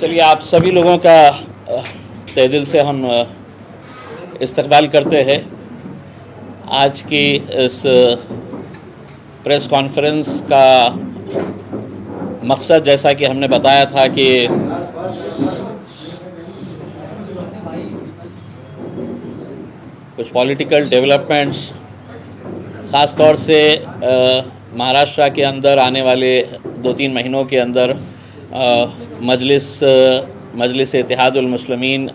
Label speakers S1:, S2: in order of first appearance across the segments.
S1: चलिए, आप सभी लोगों का तहे दिल से हम इस्तकबाल करते हैं। आज की इस प्रेस कॉन्फ्रेंस का मकसद, जैसा कि हमने बताया था कि कुछ पॉलिटिकल डेवलपमेंट्स, ख़ास तौर से महाराष्ट्र के अंदर आने वाले 2-3 महीनों के अंदर मजलिस इत्तेहादुल मुस्लिमीन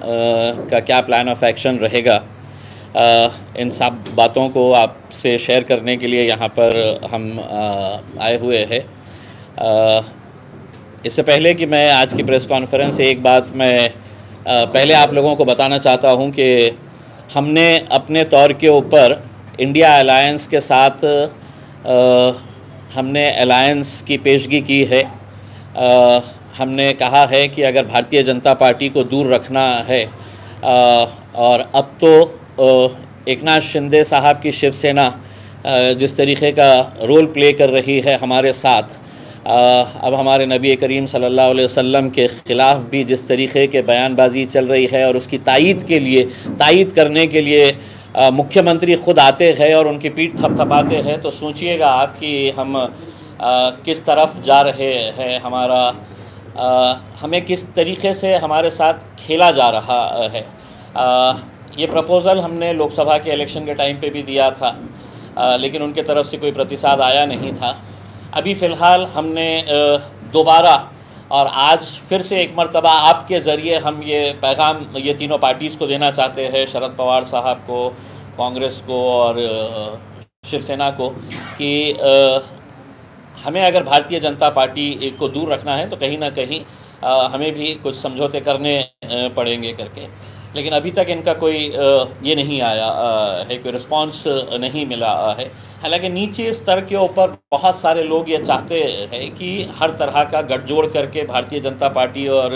S1: का क्या प्लान ऑफ एक्शन रहेगा, इन सब बातों को आपसे शेयर करने के लिए यहाँ पर हम आए हुए हैं। इससे पहले कि मैं आज की प्रेस कॉन्फ्रेंस से एक बात मैं पहले आप लोगों को बताना चाहता हूँ कि हमने अपने तौर के ऊपर इंडिया अलायंस के साथ हमने अलायंस की पेशगी की है। हमने कहा है कि अगर भारतीय जनता पार्टी को दूर रखना है, और अब तो एकनाथ शिंदे साहब की शिवसेना जिस तरीके का रोल प्ले कर रही है हमारे साथ, अब हमारे नबी करीम सल्लल्लाहु अलैहि वसल्लम के ख़िलाफ़ भी जिस तरीके के बयानबाजी चल रही है, और उसकी तायीद करने के लिए मुख्यमंत्री ख़ुद आते हैं और उनकी पीठ थपथपाते हैं, तो सोचिएगा आप कि हम किस तरफ जा रहे हैं। हमें किस तरीके से हमारे साथ खेला जा रहा है। ये प्रपोज़ल हमने लोकसभा के इलेक्शन के टाइम पे भी दिया था, लेकिन उनके तरफ से कोई प्रतिसाद आया नहीं था। अभी फ़िलहाल हमने दोबारा और आज फिर से एक मरतबा आपके ज़रिए हम ये पैगाम ये तीनों पार्टीज़ को देना चाहते हैं, शरद पवार साहब को, कांग्रेस को और शिवसेना को, कि हमें अगर भारतीय जनता पार्टी को दूर रखना है तो कहीं ना कहीं हमें भी कुछ समझौते करने पड़ेंगे करके। लेकिन अभी तक इनका कोई ये नहीं आया है, कोई रिस्पांस नहीं मिला है। हालांकि नीचे स्तर के ऊपर बहुत सारे लोग ये चाहते हैं कि हर तरह का गठजोड़ करके भारतीय जनता पार्टी और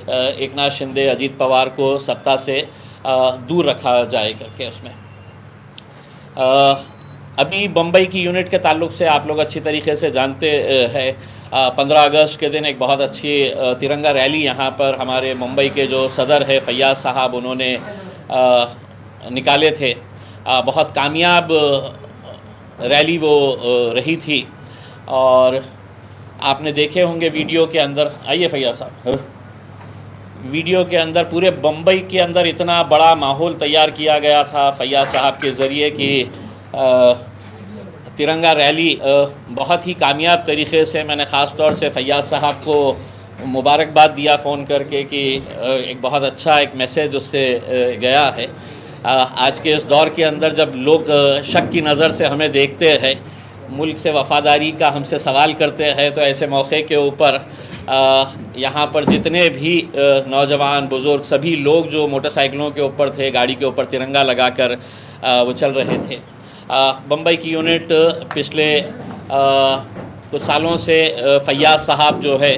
S1: एकनाथ शिंदे, अजीत पवार को सत्ता से दूर रखा जाए करके। उसमें अभी बम्बई की यूनिट के ताल्लुक से आप लोग अच्छी तरीके से जानते हैं, 15 अगस्त के दिन एक बहुत अच्छी तिरंगा रैली यहाँ पर हमारे मुंबई के जो सदर है फैयाज़ साहब, उन्होंने निकाले थे। बहुत कामयाब रैली वो रही थी, और आपने देखे होंगे वीडियो के अंदर। आइए फैयाज़ साहब। वीडियो के अंदर पूरे बम्बई के अंदर इतना बड़ा माहौल तैयार किया गया था फैयाज़ साहब के ज़रिए कि तिरंगा रैली बहुत ही कामयाब तरीक़े से, मैंने ख़ास तौर से फैयाज़ साहब को मुबारकबाद दिया फ़ोन करके कि एक बहुत अच्छा एक मैसेज उससे गया है। आज के इस दौर के अंदर जब लोग शक की नज़र से हमें देखते हैं, मुल्क से वफ़ादारी का हमसे सवाल करते हैं, तो ऐसे मौके के ऊपर यहाँ पर जितने भी नौजवान बुज़ुर्ग सभी लोग जो मोटरसाइकिलों के ऊपर थे, गाड़ी के ऊपर तिरंगा लगाकर वो चल रहे थे। बम्बई की यूनिट पिछले कुछ सालों से फैयाज़ साहब जो है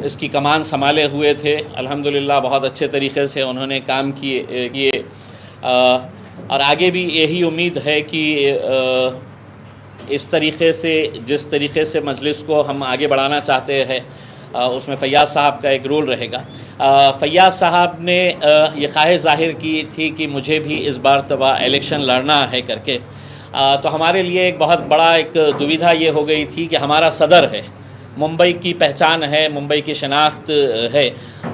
S1: इसकी कमान संभाले हुए थे। अल्हम्दुलिल्लाह बहुत अच्छे तरीक़े से उन्होंने काम किए, और आगे भी यही उम्मीद है कि इस तरीक़े से, जिस तरीक़े से मजलिस को हम आगे बढ़ाना चाहते हैं, उसमें फैयाज़ साहब का एक रोल रहेगा। फैयाज़ साहब ने ये ख्वाहिश ज़ाहिर की थी कि मुझे भी इस बार तबा इलेक्शन लड़ना है करके। तो हमारे लिए एक बहुत बड़ा एक दुविधा ये हो गई थी कि हमारा सदर है, मुंबई की पहचान है, मुंबई की शनाख्त है।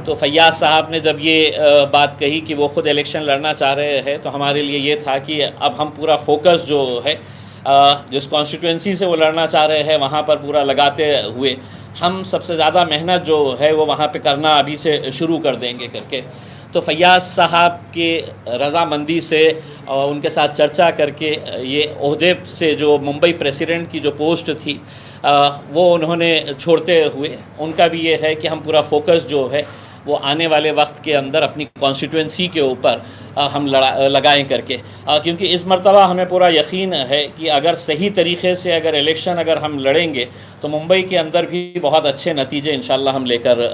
S1: तो फैयाज़ साहब ने जब ये बात कही कि वो ख़ुद इलेक्शन लड़ना चाह रहे हैं, तो हमारे लिए ये था कि अब हम पूरा फोकस जो है जिस कॉन्स्टिट्यूंसी से वो लड़ना चाह रहे हैं वहाँ पर पूरा लगाते हुए हम सबसे ज़्यादा मेहनत जो है वो वहाँ पे करना अभी से शुरू कर देंगे करके। तो फैयाज़ साहब के रज़ामंदी से और उनके साथ चर्चा करके ये ओहदे से जो मुंबई प्रेसिडेंट की जो पोस्ट थी वो उन्होंने छोड़ते हुए, उनका भी ये है कि हम पूरा फोकस जो है वो आने वाले वक्त के अंदर अपनी कॉन्स्टिट्यूंसी के ऊपर हम लगाएं करके, क्योंकि इस मरतबा हमें पूरा यकीन है कि अगर सही तरीक़े से अगर इलेक्शन अगर हम लड़ेंगे तो मुंबई के अंदर भी बहुत अच्छे नतीजे इंशाल्लाह हम लेकर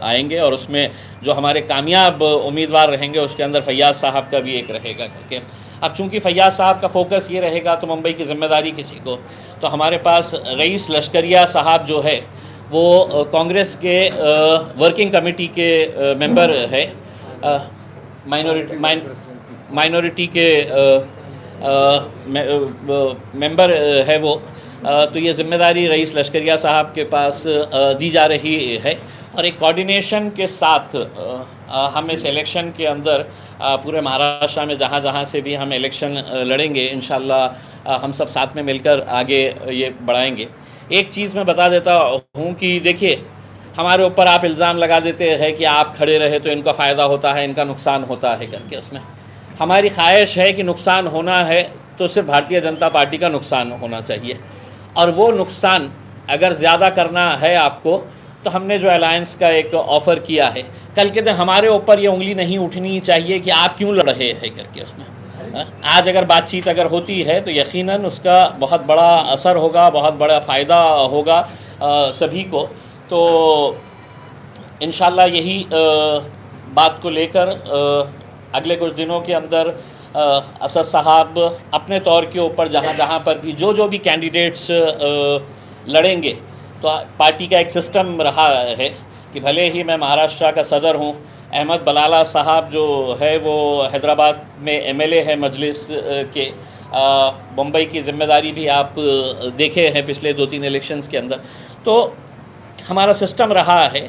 S1: आएंगे, और उसमें जो हमारे कामयाब उम्मीदवार रहेंगे उसके अंदर फैयाज़ साहब का भी एक रहेगा करके। अब चूँकि फैयाज़ साहब का फोकस ये रहेगा तो मुंबई की ज़िम्मेदारी किसी को, तो हमारे पास रईस लश्करिया साहब जो है वो कांग्रेस के वर्किंग कमेटी के मेंबर है, माइनॉरिटी के मेंबर है वो, तो ये ज़िम्मेदारी रईस लश्करिया साहब के पास दी जा रही है, और एक कोऑर्डिनेशन के साथ हम इस इलेक्शन के अंदर पूरे महाराष्ट्र में जहाँ जहाँ से भी हम इलेक्शन लड़ेंगे इंशाल्लाह हम सब साथ में मिलकर आगे ये बढ़ाएंगे। एक चीज़ मैं बता देता हूँ कि देखिए, हमारे ऊपर आप इल्ज़ाम लगा देते हैं कि आप खड़े रहे तो इनका फ़ायदा होता है, इनका नुकसान होता है करके। उसमें हमारी ख्वाहिश है कि नुकसान होना है तो सिर्फ भारतीय जनता पार्टी का नुकसान होना चाहिए, और वो नुकसान अगर ज़्यादा करना है आपको तो हमने जो अलायंस का एक ऑफ़र किया है, कल के दिन हमारे ऊपर ये उंगली नहीं उठनी चाहिए कि आप क्यों लड़ रहे हैं करके। उसमें आज अगर बातचीत अगर होती है तो यकीनन उसका बहुत बड़ा असर होगा, बहुत बड़ा फ़ायदा होगा सभी को। तो इंशाल्लाह यही बात को लेकर अगले कुछ दिनों के अंदर असद साहब अपने तौर के ऊपर जहाँ जहाँ पर भी जो भी कैंडिडेट्स लड़ेंगे, तो पार्टी का एक सिस्टम रहा है कि भले ही मैं महाराष्ट्र का सदर हूँ, अहमद बलाला साहब जो है वो हैदराबाद में एमएलए है मजलिस के, मुंबई की ज़िम्मेदारी भी आप देखे हैं पिछले 2-3 इलेक्शंस के अंदर। तो हमारा सिस्टम रहा है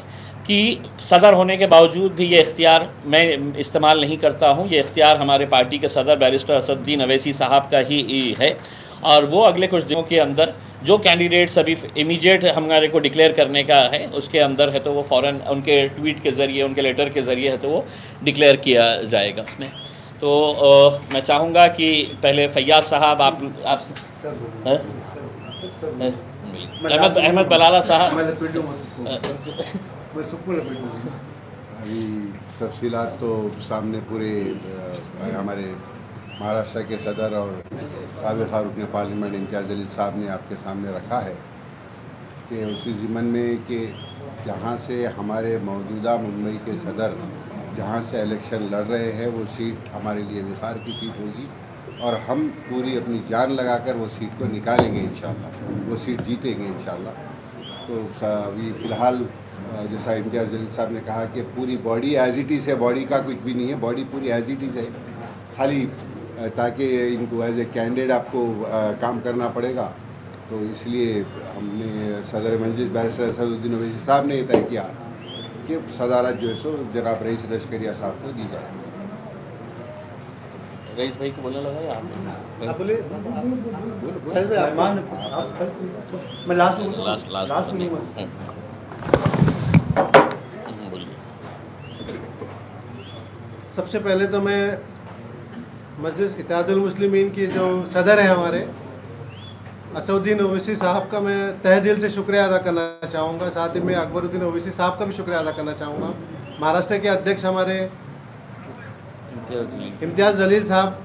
S1: कि सदर होने के बावजूद भी ये इख्तियार मैं इस्तेमाल नहीं करता हूँ, ये इख्तियार हमारे पार्टी के सदर बैरिस्टर असदुद्दीन अवैसी साहब का ही है, और वो अगले कुछ दिनों के अंदर जो कैंडिडेट्स अभी इमीडिएट हमारे को डिक्लेयर करने का है उसके अंदर है तो वो फ़ौरन उनके ट्वीट के ज़रिए, उनके लेटर के ज़रिए है तो वो डिक्लेयर किया जाएगा उसमें। तो मैं चाहूँगा कि पहले फैयाज़ साहब आप अहमद बलाला साहब
S2: अभी तफसीलात तो सामने पूरे हमारे महाराष्ट्र के सदर और साबिक़ रुकन पार्लियामेंट इम्तियाज़ जलील साहब ने आपके सामने रखा है कि उसी ज़िमन में कि जहाँ से हमारे मौजूदा मुंबई के सदर जहाँ से इलेक्शन लड़ रहे हैं वो सीट हमारे लिए विखार की सीट होगी, और हम पूरी अपनी जान लगाकर वो सीट को निकालेंगे इंशाल्लाह, वो सीट जीतेंगे इंशाल्लाह। तो अभी फ़िलहाल जैसा इम्तियाज़ जलील साहब ने कहा कि पूरी बॉडी एज इट इज़ है, बॉडी का कुछ भी नहीं है, बॉडी पूरी एज इट इज़ है, खाली ताकि इनको एज ए कैंडिडेट आपको काम करना पड़ेगा। तो इसलिए हमने सदर मजलिस बैरिस्टर असदुद्दीन अवैसी साहब ने तय किया कि सदारत जो है सो जनाब रईस लश्करिया साहब को दी जाए।
S1: रईस भाई को बोलने लगा या आप
S3: बोले? मैं लास्ट
S1: बोलिए।
S3: सबसे पहले तो मैं मजलिस इत्तेहादुल मुस्लिमीन की जो सदर है हमारे असदुद्दीन ओवैसी साहब का मैं तहे दिल से शुक्रिया अदा करना चाहूँगा। साथ ही मैं अकबरुद्दीन ओवैसी साहब का भी शुक्रिया अदा करना चाहूँगा। महाराष्ट्र के अध्यक्ष हमारे इम्तियाज़ जलील साहब,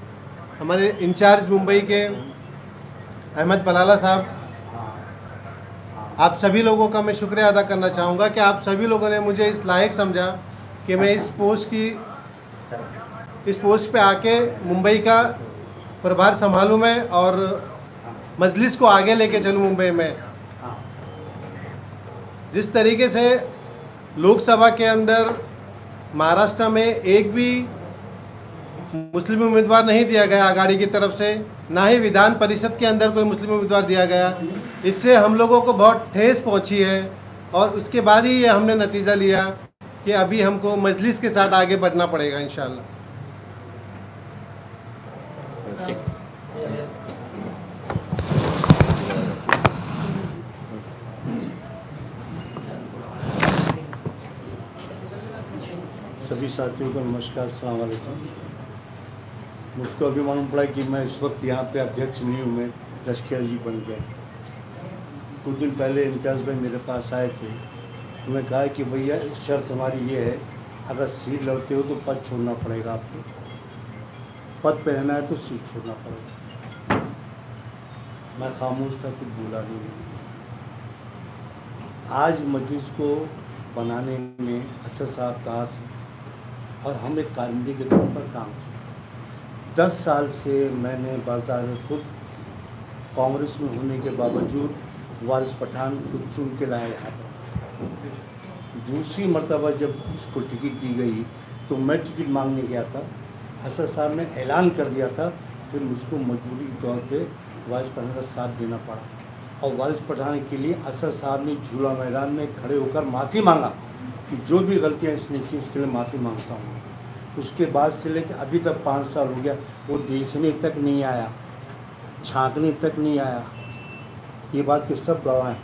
S3: हमारे इंचार्ज मुंबई के अहमद बलाला साहब, आप सभी लोगों का मैं शुक्रिया अदा करना चाहूँगा कि आप सभी लोगों ने मुझे इस लायक समझा कि मैं इस पोस्ट पे आके मुंबई का प्रभार संभालूँ मैं और मजलिस को आगे लेके चलूँ मुंबई में। जिस तरीके से लोकसभा के अंदर महाराष्ट्र में एक भी मुस्लिम उम्मीदवार नहीं दिया गया आघाड़ी की तरफ से, ना ही विधान परिषद के अंदर कोई मुस्लिम उम्मीदवार दिया गया, इससे हम लोगों को बहुत ठेस पहुंची है। और उसके बाद ही ये हमने नतीजा लिया कि अभी हमको मजलिस के साथ आगे बढ़ना पड़ेगा इंशाल्लाह।
S4: सभी साथियों को नमस्कार, अस्सलाम वालेकुम। मुझको अभी मालूम पड़ा कि मैं इस वक्त यहाँ पे अध्यक्ष नहीं हूँ, मैं लश्कर जी बन गया। कुछ दिन पहले इम्तियाज़ भाई मेरे पास आए थे, उन्होंने कहा कि भैया शर्त हमारी ये है अगर सीट लड़ते हो तो पद छोड़ना पड़ेगा आपको, पद पे रहना है तो सीट छोड़ना पड़ेगा। मैं खामोश था, कुछ बोला नहीं। आज मजलिस को बनाने में असद साहब कहा था और हम एक कारमंदी के तौर पर काम किया। 10 साल से मैंने बाकायदा खुद कांग्रेस में होने के बावजूद वारिस पठान को चुन के लाया यहाँ पर। दूसरी मर्तबा जब उसको टिकट दी गई तो मैं टिकट मांगने गया था, असद साहब ने ऐलान कर दिया था, फिर मुझको मजबूरी के तौर पे वारिस पठान का साथ देना पड़ा। और वारिस पठान के लिए असद साहब ने झूला मैदान में खड़े होकर माफ़ी मांगा कि जो भी गलतियाँ इसने की उसके लिए माफ़ी मांगता हूँ। उसके बाद से लेकर अभी तक 5 साल हो गया, वो देखने तक नहीं आया, झांकने तक नहीं आया। ये बात के सब गवाह हैं।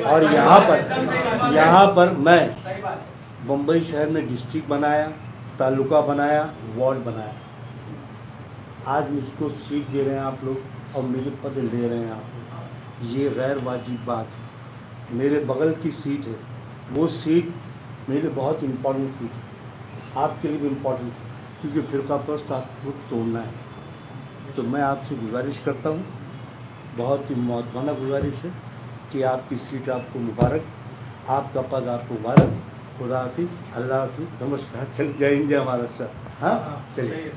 S4: और यहाँ पर मैं मुंबई शहर में डिस्ट्रिक्ट बनाया, तालुका बनाया, वार्ड बनाया। आज मुझको सीट दे रहे हैं आप लोग और मेरे पद ले रहे हैं आप लोग, ये गैर वाजिब बात है। मेरे बगल की सीट है, वो सीट मेरे बहुत इम्पोर्टेंट सीट है, आपके लिए भी इम्पोर्टेंट है, क्योंकि फ़िरकापरस्त आपको तोड़ना है। तो मैं आपसे गुजारिश करता हूँ, बहुत ही मौतबाना गुजारिश है कि आपकी सीट आपको मुबारक, आपका पद आपको मुबारक। खुदा हाफिज़, अल्लाह हाफिज़, नमस्कार। चल, जय हिंद, जय महाराष्ट्र। हाँ, चलिए।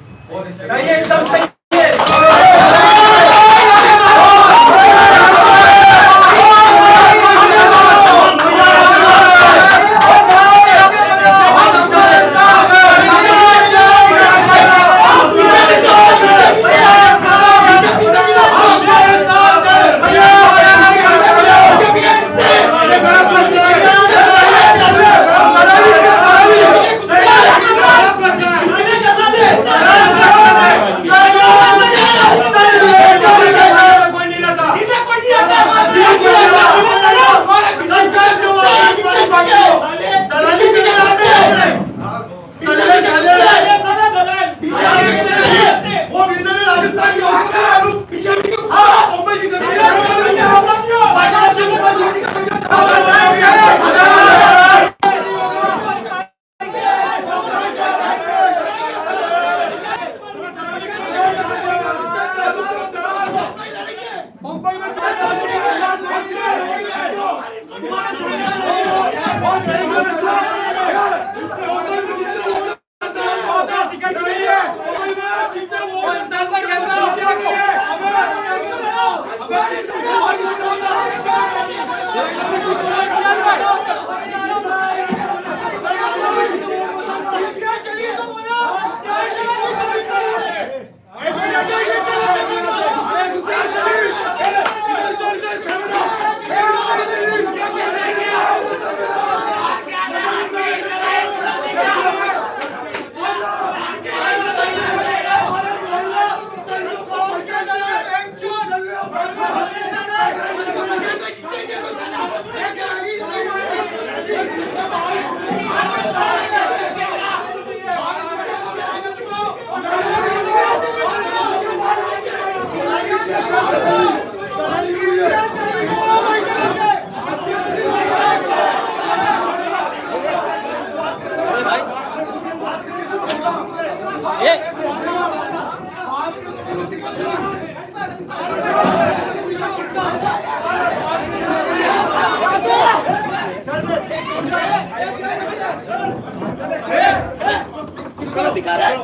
S5: किसको दिखा रहा है?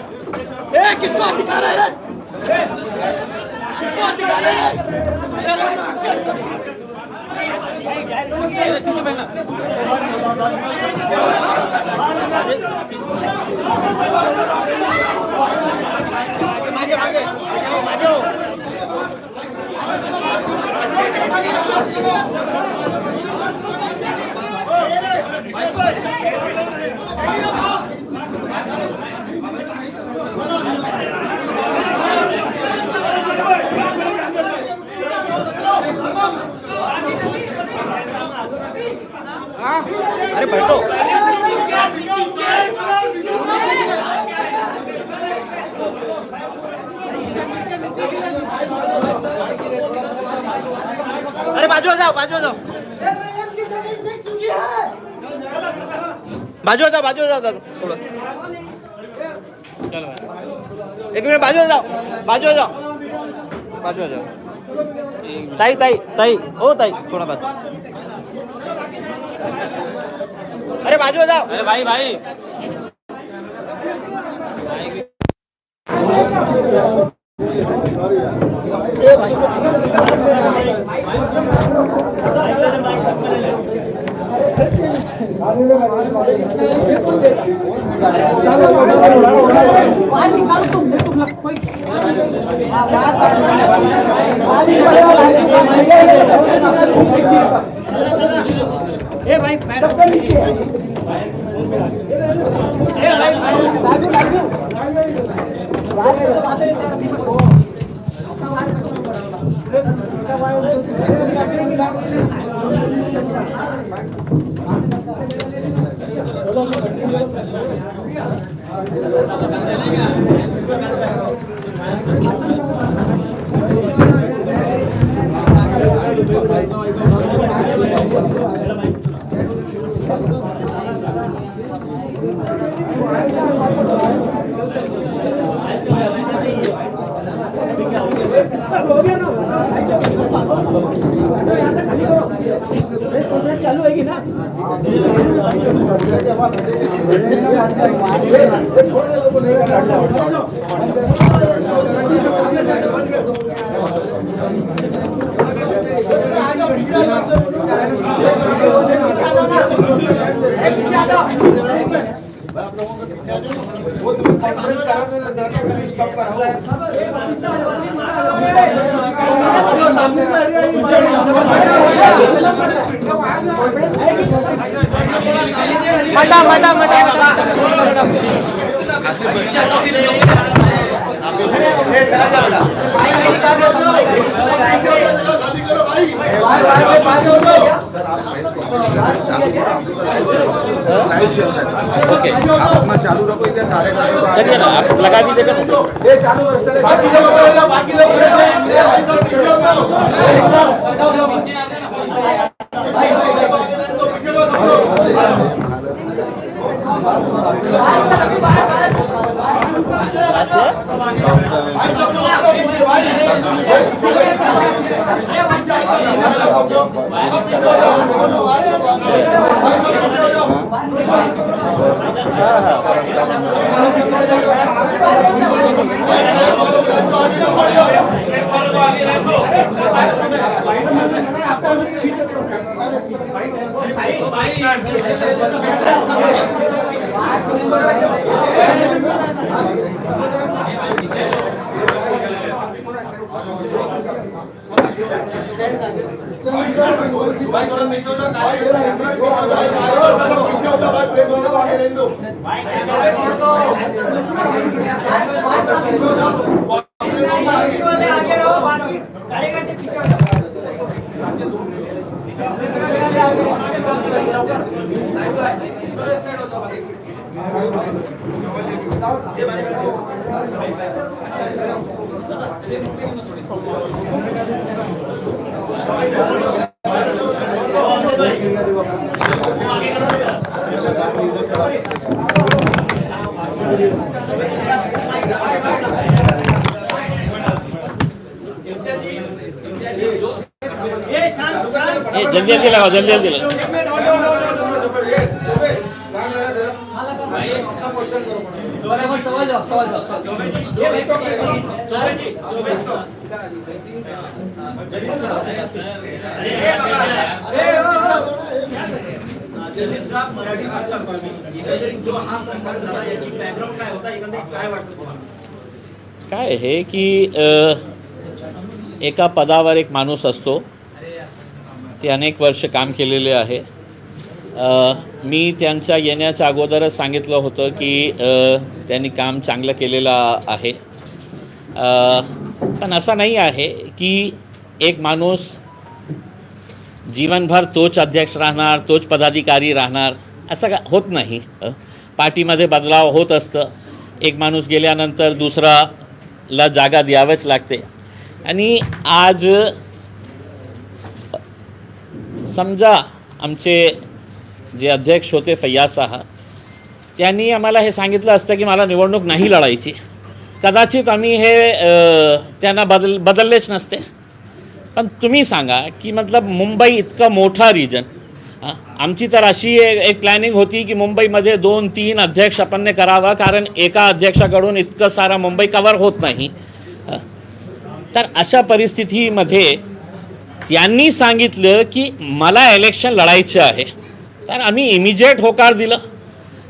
S5: किसको दिखा रहा है? किसको दिखा रहा है? अरे बैठो। अरे बाजू आ जाओ, बाजू आ जाओ।
S6: बाजूला जाओ दादा थोडं. एक मिनिट बाजूला जाओ. ताई हो ताई थोडा बात. अरे बाजूला जाओ. अरे भाई
S5: कॉन्फ्रेंस चालू होगी ना.
S1: ओके
S2: आप अपना चालू रखो. इधर कार्यक्रम
S1: चलिए ना, आप लगा दीजिएगा. जल्दी लगाओ, जल्दी लगाओ. काय आहे की एका पदावर एक माणूस असतो. ते अनेक वर्ष काम केलेले आहे. मी त्यांच्या येण्याच्या अगोदरच सांगितलं होतं की त्यांनी काम चांगलं केलेलं आहे. पण असं नाही आहे की एक माणूस जीवनभर तोच अध्यक्ष राहणार, तोच पदाधिकारी राहणार, असं होत नाही. पार्टीमध्ये बदलाव होत असतं. एक माणूस गेल्यानंतर दुसराला जागा द्यावंच लागते. आणि आज समजा आमचे जे अध्यक्ष होते फैयाज साहब, त्यांनी आम्हाला हे सांगितलं असतं की मला निवडणूक नाही लढायची, कदाचित आम्ही हे त्यांना बदललेच नसते. पण तुम्ही सांगा की मतलब मुंबई इतका मोठा रिजन, आमची तर अशी एक प्लॅनिंग होती की मुंबईमध्ये 2-3 अध्यक्ष आपण करावा, कारण एका अध्यक्षाकडून इतकं सारा मुंबई कवर होत नाही. तर अशा परिस्थितीमध्ये त्यांनी सांगितलं की मला इलेक्शन लढायचं आहे, तर आम्ही इमिजिएट होकार दिलं.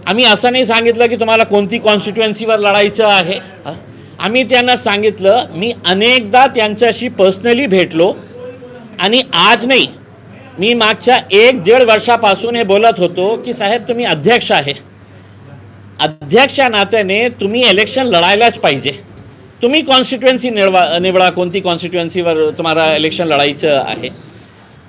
S1: आम्ही असं नाही सांगितलं की तुम्हाला कोणती कॉन्स्टिट्युएन्सीवर लढायचं आहे. आम्ही त्यांना सांगितलं, मी अनेकदा त्यांच्याशी पर्सनली भेटलो आणि आज नाही, मी मागच्या 1-1.5 वर्षापासून हे बोलत होतो की साहेब तुम्ही अध्यक्ष आहे, अध्यक्ष या नात्याने तुम्ही इलेक्शन लढायलाच पाहिजे. तुम्ही कॉन्स्टिट्युएन्सी निवडा कोणती कॉन्स्टिट्युएन्सीवर तुम्हाला इलेक्शन लढायचं आहे.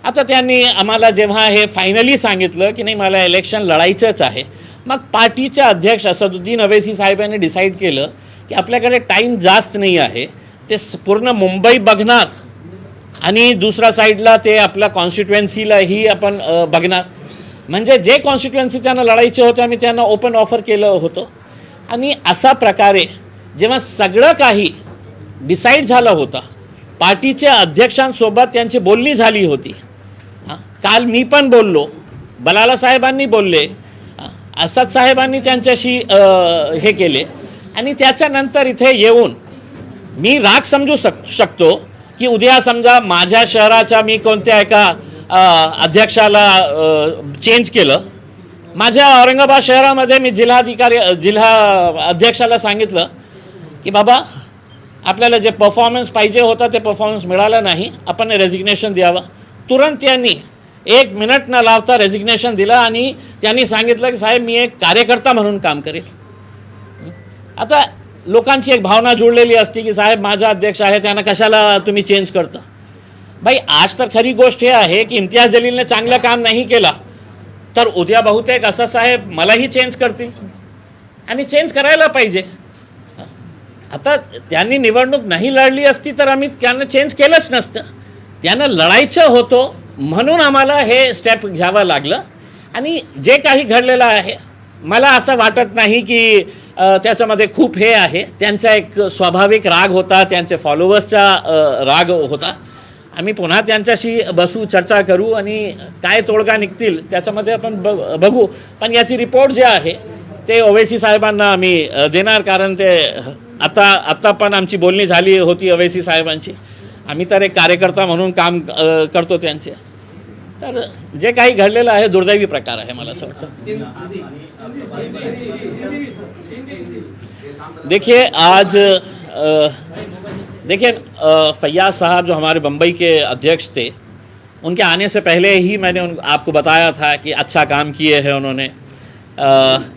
S1: आता त्यांनी आम्हाला जेव्हा हे फायनली सांगितलं की नाही मला इलेक्शन लढायचंच आहे, मग पार्टीचे अध्यक्ष असदुद्दीन अवैसी साहेबांनी डिसाईड केलं की आपल्याकडे टाईम जास्त नाही आहे, ते पूर्ण मुंबई बघणार आणि दुसऱ्या साईडला ते आपल्या कॉन्स्टिट्युएन्सीलाही आपण बघणार. म्हणजे जे कॉन्स्टिट्युएन्सी त्यांना लढायचे होते आम्ही त्यांना ओपन ऑफर केलं होतं. आणि अशा प्रकारे जेव्हा सगळं काही डिसाईड झालं होतं, पार्टीच्या अध्यक्षांसोबत त्यांची बोलणी झाली होती. काल मी पण बोललो, बलाला साहेबांनी बोलले, असद साहेबांनी त्यांच्याशी हे केले. आणि त्याच्यानंतर इथे येऊन मी राग समजू शकतो की उद्या समजा माझ्या शहराच्या मी कोणत्या एका अध्यक्षाला चेंज केलं. माझ्या औरंगाबाद शहरामध्ये मी जिल्हा अध्यक्षाला सांगितलं की बाबा आपल्याला जे परफॉर्मन्स पाहिजे होता ते परफॉर्मन्स मिळाला नाही, आपण रेजिग्नेशन द्यावं. तुरंत त्यांनी 1 मिनिट न लावता रेजिग्नेशन दिलं आणि त्यांनी सांगितलं की साहेब मी एक कार्यकर्ता म्हणून काम करेल. आता लोकांची एक भावना जुळलेली असते की साहेब माझा अध्यक्ष आहे, त्यांना कशाला तुम्ही चेंज करता. भाई आज तर खरी गोष्ट हे आहे की इम्तियाज जलीलने चांगलं काम नाही केला तर उद्या बहुतेक असं साहेब मलाही चेंज करतील आणि चेंज करायला पाहिजे. आता त्यांनी निवडणूक नाही लढली असती तर आम्ही त्यांना चेंज केलंच नसतं. त्यांना लढायचं होतं म्हणून आम्हाला हे स्टेप घ्यावं लागलं. आणि जे काही घडलेलं आहे मला असं वाटत नाही की त्याच्यामध्ये खूप हे आहे. त्यांचा एक स्वाभाविक राग होता, त्यांचे फॉलोअर्सचा राग होता. आम्ही पुन्हा त्यांच्याशी बसू, चर्चा करू आणि काय तोडगा निघतील त्याच्यामध्ये आपण बघू. पण याची रिपोर्ट जे आहे ते ओवैसी साहेबांना आम्ही देणार, कारण ते आत्ता पण आमची बोलणी झाली होती ओवैसी साहेबांची. आम्ही तर एक कार्यकर्ता म्हणून काम करतो त्यांचे. तर जे काही घडलेलं आहे दुर्दैवी प्रकार आहे मला असं वाटतं. देखिए फैयाज साहब जो हमारे बम्बई के अध्यक्ष थे, उनके आने से पहले ही मैंने आपको बताया था कि अच्छा काम किए हैं उन्होंने.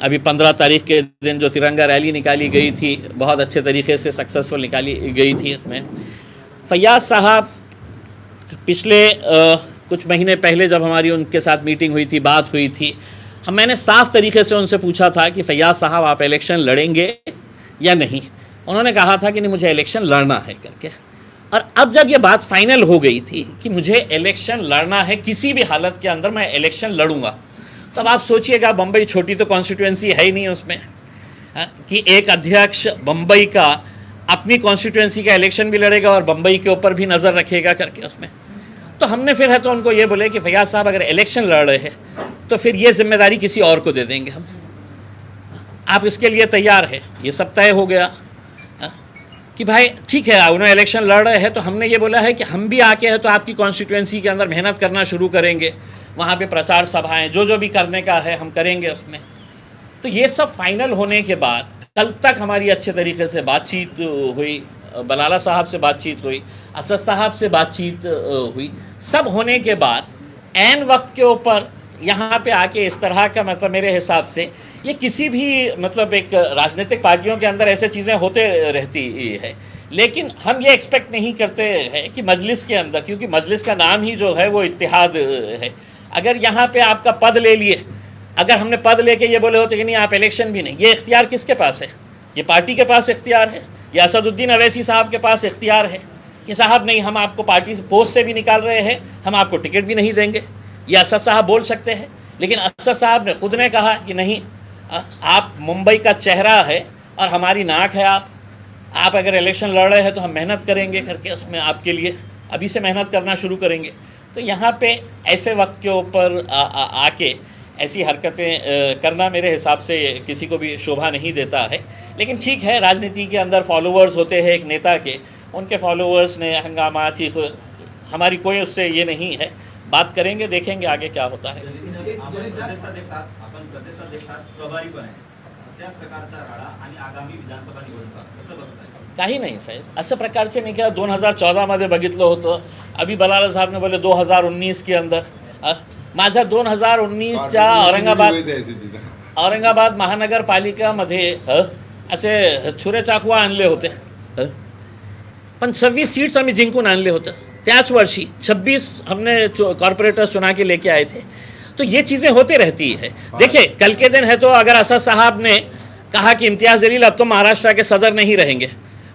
S1: अभी 15 तारीख के दिन जो तिरंगा रैली निकाली गई थी बहुत अच्छे तरीके से सक्सेसफुल निकाली गई थी. इसमें फैयाज साहब पिछले कुछ महीने पहले जब हमारी उनके साथ मीटिंग हुई थी, बात हुई थी, मैंने साफ़ तरीके से उनसे पूछा था कि फैयाज साहब आप इलेक्शन लड़ेंगे या नहीं. उन्होंने कहा था कि नहीं मुझे इलेक्शन लड़ना है करके. और अब जब ये बात फाइनल हो गई थी कि मुझे इलेक्शन लड़ना है, किसी भी हालत के अंदर मैं इलेक्शन लड़ूंगा, तब आप सोचिएगा बम्बई छोटी तो कॉन्स्टिट्यूएंसी है ही नहीं उसमें, कि एक अध्यक्ष बम्बई का अपनी कॉन्स्टिट्यूएंसी का इलेक्शन भी लड़ेगा और बम्बई के ऊपर भी नज़र रखेगा करके उसमें. तो हमने फिर है तो उनको ये बोले कि फैयाज साहब अगर इलेक्शन लड़ रहे हैं तो फिर ये जिम्मेदारी किसी और को दे देंगे हम, आप इसके लिए तैयार है. ये सब तय हो गया कि भाई ठीक है उन्होंने इलेक्शन लड़ रहे हैं, तो हमने ये बोला है कि हम भी आके हैं तो आपकी कॉन्स्टिट्यूएंसी के अंदर मेहनत करना शुरू करेंगे, वहाँ पे प्रचार सभाएं जो भी करने का है हम करेंगे उसमें. तो ये सब फाइनल होने के बाद कल तक हमारी अच्छे तरीके से बातचीत हुई, बलाला साहब से बातचीत हुई, असद साहब से बातचीत हुई. सब होने के बाद ऐन वक्त के ऊपर यहाँ पे आके इस तरह का मतलब मेरे हिसाब से ये किसी भी मतलब एक राजनीतिक पार्टियों के अंदर ऐसे चीज़ें होते रहती है. लेकिन हम ये एक्सपेक्ट नहीं करते हैं कि मजलिस के अंदर, क्योंकि मजलिस का नाम ही जो है वो इत्तेहाद है, अगर यहाँ पे आपका पद ले लिए, अगर हमने पद लेके ये बोले होते कि नहीं आप इलेक्शन भी नहीं, ये इख्तियार किसके पास है? ये पार्टी के पास इख्तियार है या असदुद्दीन अवैसी साहब के पास इख्तियार है कि साहब नहीं हम आपको पार्टी पोस्ट से भी निकाल रहे हैं, हम आपको टिकट भी नहीं देंगे. ये असद साहब बोल सकते हैं, लेकिन असद साहब ने खुद ने कहा कि नहीं आप मुंबई का चेहरा है और हमारी नाक है आप अगर इलेक्शन लड़ रहे हैं तो हम मेहनत करेंगे करके उसमें आपके लिए अभी से मेहनत करना शुरू करेंगे। तो यहाँ पे ऐसे वक्त के ऊपर आके ऐसी हरकतें करना मेरे हिसाब से किसी को भी शोभा नहीं देता है। लेकिन ठीक है, राजनीति के अंदर फॉलोअर्स होते हैं एक नेता के, उनके फॉलोअर्स ने हंगामा थी, हमारी कोई उससे ये नहीं है, बात करेंगे, देखेंगे आगे क्या होता है। काही नाही साहेब, अशा प्रकारचे मी क्या 2014 मध्ये बघितलं होतं, अभी बलाला साहब ने बोले 2019 के अंदर माझ्या 2019च्या औरंगाबाद महानगरपालिकामध्ये असे छुरे चाकवा आणले होते, पण 26 सीट्स आम्ही जिंकून आणले होते। त्याच वर्षी 26 हमने कॉर्पोरेटर्स चुना के लेके आए थे। तो ये चीज़ें होती रहती है। देखिए कल के दिन है तो अगर असद साहब ने कहा कि इम्तियाज़ जलील अब तो महाराष्ट्र के सदर नहीं रहेंगे,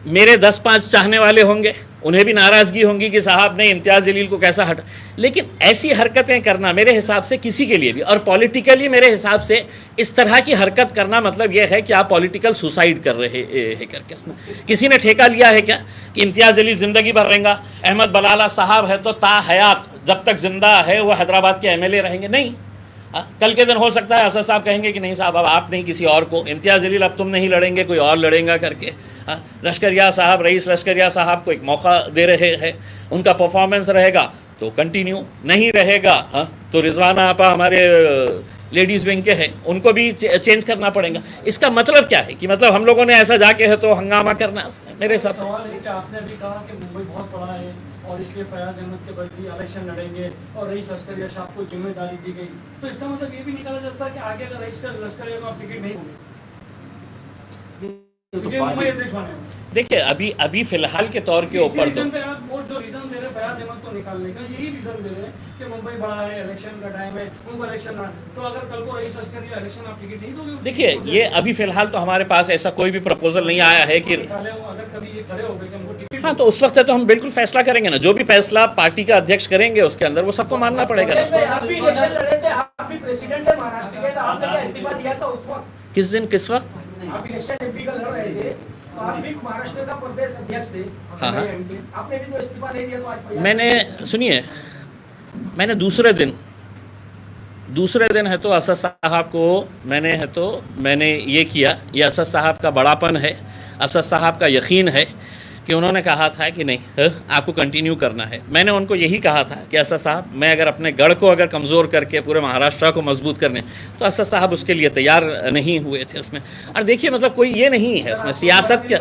S1: मेरे 10-5 चाहने वाले होंगे, उन्हें भी नाराज़गी होंगी कि साहब ने इम्तियाज़ जलील को कैसा हटा। लेकिन ऐसी हरकतें करना मेरे हिसाब से किसी के लिए भी, और पॉलिटिकली मेरे हिसाब से इस तरह की हरकत करना मतलब ये है कि आप पॉलिटिकल सुसाइड कर रहे हैं करके। उसमें किसी ने ठेका लिया है क्या कि इम्तियाज़ जलील ज़िंदगी भर रहेगा, अहमद बलाला साहब है तो ता हयात जब तक ज़िंदा है वो हैदराबाद के MLA रहेंगे? नहीं। कल के दिन हो सकता है असद साहब कहेंगे कि नहीं साहब अब आप नहीं, किसी और को, इम्तियाज़ जलील अब तुम नहीं लड़ेंगे, कोई और लड़ेगा करके। लश्करिया साहब, रईस लश्करिया साहब को एक मौका दे रहे हैं, उनका परफॉर्मेंस रहेगा तो कंटिन्यू, नहीं रहेगा तो रिजवाना आपा हमारे लेडीज़ विंग के हैं, उनको भी चेंज करना पड़ेगा। इसका मतलब क्या है कि मतलब हम लोगों ने ऐसा जाके है तो हंगामा करना, मेरे हिसाब से।
S7: सवाल है कि आपने भी कहा कि मुंबई बहुत बड़ा है और इसलिए फयाज अहमद के बदले इलेक्शन लड़ेंगे और रईस लश्करिया साहब को जिम्मेदारी दी गई, तो इसका मतलब ये भी निकाला जा सकता है कि आगे अगर रईस लश्करिया को आप टिकट नहीं होंगे।
S1: देखिए अभी फिलहाल के तौर के ऊपर तो
S7: जो रीजन दे रहे फयाज अहमद को निकालने का, यही रीजन दे रहे हैं कि मुंबई बड़ा है, इलेक्शन का टाइम है, उनको इलेक्शन ना, तो अगर कल को रईस लश्करिया इलेक्शन आप टिकट नहीं दोगे।
S1: देखिए ये अभी फिलहाल तो हमारे पास ऐसा कोई भी प्रपोजल नहीं आया है कि
S7: अगर कभी ये खड़े हो गए कि हमको टिकट,
S1: हाँ तो उस वक्त है तो हम बिल्कुल फैसला करेंगे ना, जो भी फैसला पार्टी का अध्यक्ष करेंगे उसके अंदर वो सबको मानना पड़ेगा ना।
S5: आप भी इलेक्शन लड़े थे, आप भी प्रेसिडेंट है महाराष्ट्र के, तो आपने क्या इस्तीफा दिया था उस वक्त?
S1: किस दिन किस वक्त?
S5: आप इलेक्शन MP का लड़ रहे थे, तो आप भी महाराष्ट्र का प्रदेश अध्यक्ष थे, आपने भी तो इस्तीफा नहीं दिया, तो आज
S1: मैंने सुनिए, मैंने दूसरे दिन है तो असद साहब को मैंने ये किया, ये असद साहब का बड़ापन है, असद साहब का यकीन है कि उन्होंने कहा था कि नहीं आपको कंटिन्यू करना है। मैंने उनको यही कहा था कि असद साहब मैं अगर अपने गढ़ को अगर कमज़ोर करके पूरे महाराष्ट्र को मजबूत करने, तो असद साहब उसके लिए तैयार नहीं हुए थे उसमें। और देखिए मतलब कोई ये नहीं है उसमें सियासत क्या,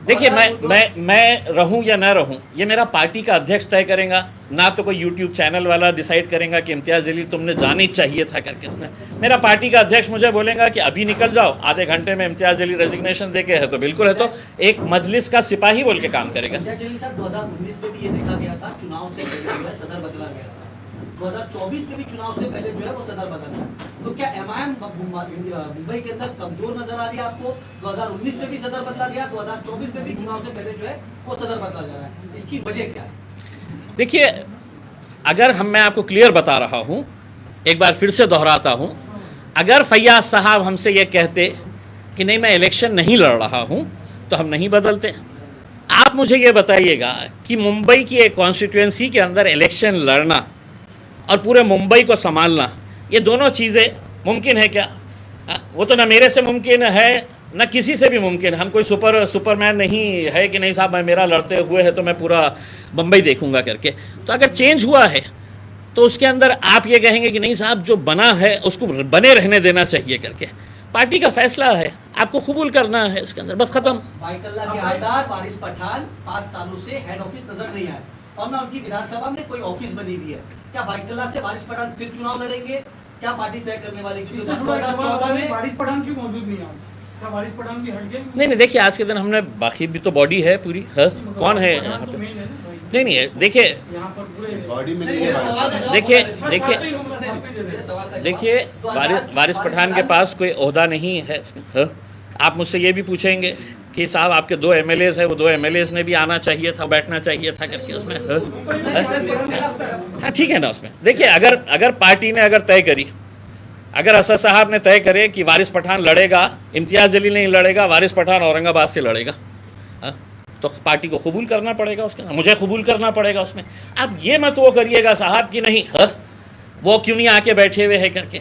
S1: देखिए मैं रहूं या ना रहूं ये मेरा पार्टी का अध्यक्ष तय करेगा, ना तो कोई यूट्यूब चैनल वाला डिसाइड करेगा कि इम्तियाज़ जलील तुमने जाना ही चाहिए था करके। उसमें मेरा पार्टी का अध्यक्ष मुझे बोलेगा कि अभी निकल जाओ, आधे घंटे में इम्तियाज़ जलील रेजिग्नेशन दे के है तो बिल्कुल है, तो एक मजलिस का सिपाही बोल के काम करेगा।
S8: 2019 में भी ये देखा गया था, चुनाव से पहले सदर बदला गया था, 2024 में भी चुनाव से पहले जो है वो सदर बदला। तो क्या MIM मुंबई के अंदर कमजोर नजर आ रही है आपको? 2019 में भी सदर बदला गया, 2024 में भी चुनाव से पहले जो है वो सदर बदला जा रहा है, इसकी वजह क्या है?
S1: देखिए अगर मैं आपको क्लियर बता रहा हूँ, एक बार फिर से दोहराता हूँ, अगर फैयाज साहब हमसे ये कहते कि नहीं मैं इलेक्शन नहीं लड़ रहा हूँ तो हम नहीं बदलते। आप मुझे ये बताइएगा कि मुंबई की एक कॉन्स्टिट्यूएंसी के अंदर इलेक्शन लड़ना और पूरे मुंबई को संभालना, ये दोनों चीज़ें मुमकिन है क्या? वो तो ना मेरे से मुमकिन है ना किसी से भी मुमकिन। हम कोई सुपरमैन नहीं है कि नहीं साहब मैं मेरा लड़ते हुए है तो मैं पूरा बम्बई देखूंगा करके। तो अगर चेंज हुआ है तो उसके अंदर आप ये कहेंगे कि नहीं साहब जो बना है उसको बने रहने देना चाहिए करके। पार्टी का फैसला है, आपको कबूल करना है इसके अंदर, बस खत्म।
S8: बाइकल्ला के आमदार वारिस पठान 5 सालों से हेड ऑफिस नजर नहीं आए और ना उनकी विधानसभा में कोई ऑफिस बनी हुई है। क्या बाइकल्ला से वारिस पठान फिर चुनाव लड़ेंगे? क्या पार्टी तय करने वाली?
S7: वारिस पठान क्यों मौजूद नहीं है? क्या वारिस पठान भी हट गए?
S1: नहीं देखिए आज के दिन हमने बाकी भी तो बॉडी है पूरी है, कौन है यहाँ पे? नहीं है देखिए देखिए वारिस पठान के पास कोई ओहदा नहीं है। आप मुझसे ये भी पूछेंगे कि साहब आपके 2 MLAs है, वो 2 MLAs ने भी आना चाहिए था, बैठना चाहिए था करके उसमें। हाँ ठीक है ना। उसमें देखिए, अगर पार्टी ने अगर तय करी, अगर असद साहब ने तय करे कि वारिस पठान लड़ेगा, इम्तियाज़ जलील नहीं लड़ेगा, वारिस पठान औरंगाबाद से लड़ेगा, तो पार्टी को कबूल करना पड़ेगा उसके, मुझे कबूल करना पड़ेगा उसमें। अब ये मत वो करिएगा साहब कि नहीं वो क्यों नहीं आके बैठे हुए है करके,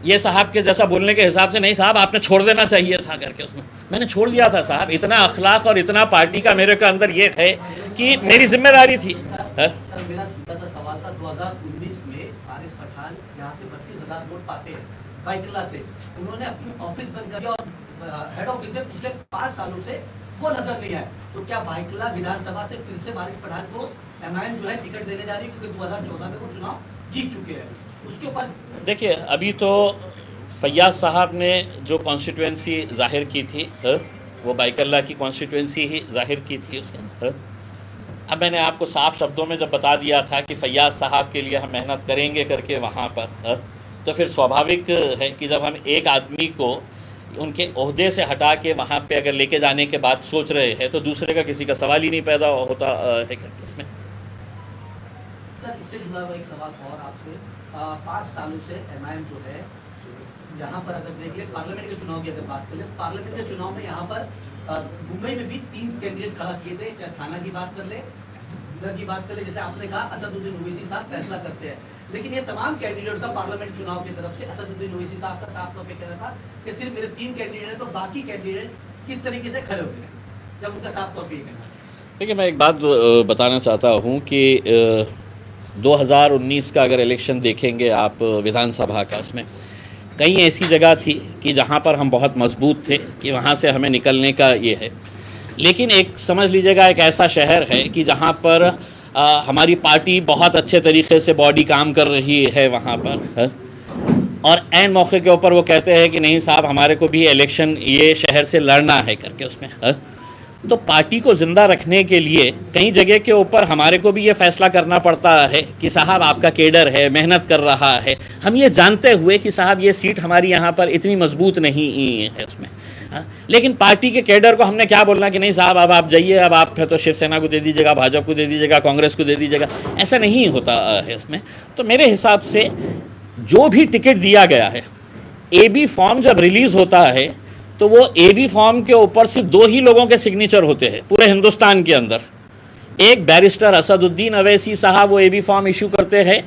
S1: ये साहब के जैसा बोलने के हिसाब से नहीं साहब आपने छोड़ देना चाहिए था करके। उसमें मैंने छोड़ दिया था साहब। इतना अखलाक और इतना पार्टी का मेरे के अंदर ये है कि मेरी जिम्मेदारी थी।
S8: सर मेरा सीधा सा सवाल था, 2019 में वारिस पठान यहाँ से 32,000 वोट पाते हैं बाइकला से, उन्होंने अपनी ऑफिस बंद कर दिया और हेड ऑफिस में पिछले 5 सालों से वो नजर नहीं आया। तो क्या बाइकला विधानसभा से फिर से वारिस पठान को एमआईएम जो है टिकट देने जा रही है, क्योंकि 2014 में वो चुनाव जीत चुके हैं? उसके ऊपर
S1: देखिए, अभी तो फैयाज साहब ने जो कॉन्स्टिट्यूंसी जाहिर की थी वो बाइकल्ला की कॉन्स्टिट्यूंसी ही जाहिर की थी उसके। अब मैंने आपको साफ शब्दों में जब बता दिया था कि फैयाज साहब के लिए हम मेहनत करेंगे करके वहाँ पर, तो फिर स्वाभाविक है कि जब हम एक आदमी को उनके ओहदे से हटा के वहाँ पे अगर लेके जाने के बाद सोच रहे हैं तो दूसरे का किसी का सवाल ही नहीं पैदा होता है करके इसमें।
S8: सर इससे जुड़ा हुआ एक सवाल और आपसे, 5 सालों से एमआईएम जो है यहाँ पर अगर देख ले, पार्लियामेंट के चुनाव की अगर बात कर ले, पार्लियामेंट के चुनाव में यहाँ पर मुंबई में भी 3 कैंडिडेट खड़ा किए थे, चाहे थाना की बात कर ले, इधर की बात कर ले, जैसे आपने कहा असदुद्दीन ओवैसी साहब फैसला करते हैं, लेकिन ये तमाम कैंडिडेट था पार्लियामेंट चुनाव की तरफ से, असदुद्दीन ओवैसी साहब का साफ तौर पे कहना था कि सिर्फ मेरे 3 कैंडिडेट हैं, तो बाकी कैंडिडेट किस तरीके से खड़े होते हैं, जब उनका साफ तौर पे कहना।
S1: देखिए, मैं एक बात बताना चाहता हूँ कि 2019 का अगर इलेक्शन देखेंगे आप विधानसभा का, उसमें कई ऐसी जगह थी कि जहाँ पर हम बहुत मजबूत थे कि वहाँ से हमें निकलने का ये है, लेकिन एक समझ लीजिएगा एक ऐसा शहर है कि जहाँ पर हमारी पार्टी बहुत अच्छे तरीके से बॉडी काम कर रही है वहाँ पर, और ऐन मौके के ऊपर वो कहते हैं कि नहीं साहब हमारे को भी इलेक्शन ये शहर से लड़ना है करके उसमें। तो पार्टी को ज़िंदा रखने के लिए कई जगह के ऊपर हमारे को भी ये फ़ैसला करना पड़ता है कि साहब आपका केडर है, मेहनत कर रहा है, हम ये जानते हुए कि साहब ये सीट हमारी यहाँ पर इतनी मजबूत नहीं है उसमें। लेकिन पार्टी के केडर को हमने क्या बोलना कि नहीं साहब अब आप जाइए, अब आप तो शिवसेना को दे दीजिएगा, भाजपा को दे दीजिएगा, कांग्रेस को दे दीजिएगा, ऐसा नहीं होता है उसमें। तो मेरे हिसाब से जो भी टिकट दिया गया है, AB फॉर्म जब रिलीज़ होता है तो वो AB फॉर्म के ऊपर सिर्फ 2 ही लोगों के सिग्नेचर होते हैं पूरे हिंदुस्तान के अंदर। एक बैरिस्टर असदुद्दीन ओवैसी साहब वो AB फॉर्म इशू करते हैं,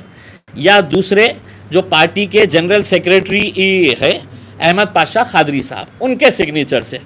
S1: या दूसरे जो पार्टी के जनरल सेक्रेटरी है अहमद पाशा खादरी साहब, उनके सिग्नेचर से।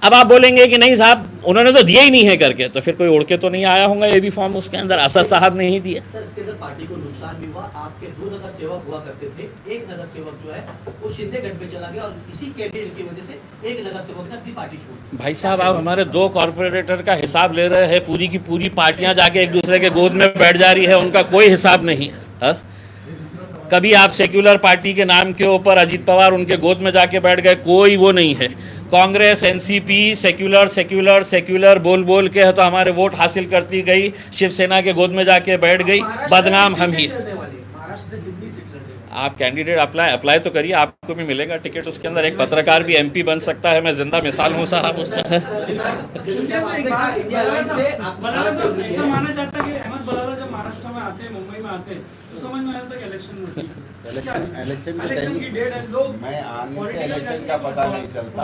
S1: अब आप बोलेंगे कि नहीं साहब उन्होंने तो दिया ही नहीं है करके, तो फिर कोई उड़ के तो नहीं आया होगा AB फॉर्म उसके अंदर, असद साहब ने ही दिया।
S8: सर इसके अंदर पार्टी को नुकसान भी हुआ, आपके 2 नगर सेवक हुआ करते थे, एक नगर सेवक जो है वो शिंदेगढ़ पे चला गया और इसी कैंडिडेट की वजह से एक नगर सेवक ने अपनी पार्टी छोड़ दी।
S1: भाई साहब आप हमारे 2 कॉर्पोरेटर का हिसाब ले रहे हैं, पूरी की पूरी पार्टियां जाके एक दूसरे के गोद में बैठ जा रही है, उनका कोई हिसाब नहीं है। कभी आप सेक्युलर पार्टी के नाम के ऊपर अजीत पवार उनके गोद में जाके बैठ गए, कोई वो नहीं है। Congress NCP secular secular secular बोल बोल के तो हमारे वोट हासिल करती गई, शिवसेना के गोद में जाके बैठ गई, बदनाम हम ही। आप कैंडिडेट अप्लाई तो करिए, आपको भी मिलेगा टिकट उसके अंदर। एक पत्रकार भी MP बन सकता है, मैं जिंदा मिसाल हूँ साहब उसमें।
S7: ऐसा माना जाता है कि अहमद बलाला जब महाराष्ट्र में आते हैं, मुंबई में आते हैं, तो समझ में आता है कि इलेक्शन
S2: इलेक्शन
S7: की डेट है, लोग
S2: मैं आने से इलेक्शन का पता नहीं चलता।